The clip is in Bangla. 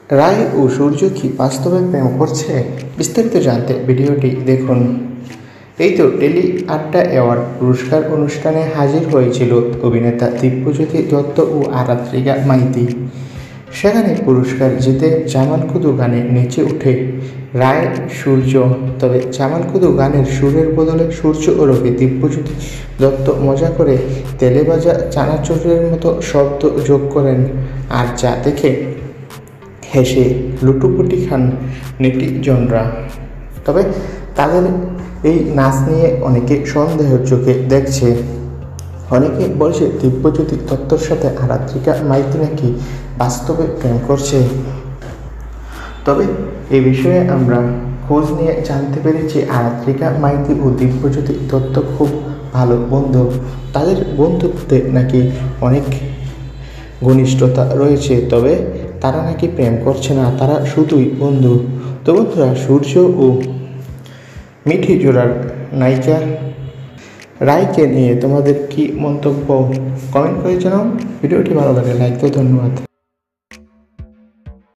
রায় ও সূর্য কি বাস্তবে প্রেম করছে? বিস্তারিত জানতে ভিডিওটি দেখুন। এই তো টেলি আড্ডা অ্যাওয়ার্ড পুরস্কার অনুষ্ঠানে হাজির হয়েছিল অভিনেতা দিব্যজ্যোতি দত্ত ও আরাত্রিকা মাইতি। সেখানে পুরস্কার জিতে জামাল কুদু গানে নেচে ওঠে রায় সূর্য। তবে জামাল কুদু গানের সুরের বদলে সূর্য ওরফে দিব্যজ্যোতি দত্ত মজা করে তেলেভাজা চানাচুরের মতো শব্দ যোগ করেন, আর যা দেখে হেসে লুটোপুটি খান নেটিজনরা। তবে তাদের এই নাচ নিয়ে অনেকে সন্দেহের চোখে দেখছে। অনেকে বলছে দিব্যজ্যোতি দত্তর সাথে আরাত্রিকা মাইতি নাকি বাস্তবে প্রেম করছে। তবে এই বিষয়ে আমরা খোঁজ নিয়ে জানতে পেরেছি আরাত্রিকা মাইতি ও দিব্যজ্যোতি দত্ত খুব ভালো বন্ধু। তাদের বন্ধুত্বে নাকি অনেক ঘনিষ্ঠতা রয়েছে। তবে তারা নাকি প্রেম করছে না, তারা শুধুই বন্ধু। তো বন্ধুরা, সূর্য ও মিঠি জোড়ার নায়িকা রায়কে নিয়ে তোমাদের কি মন্তব্য কমেন্ট করে জানাও। ভিডিওটি ভালো লাগে লাইক দাও। ধন্যবাদ।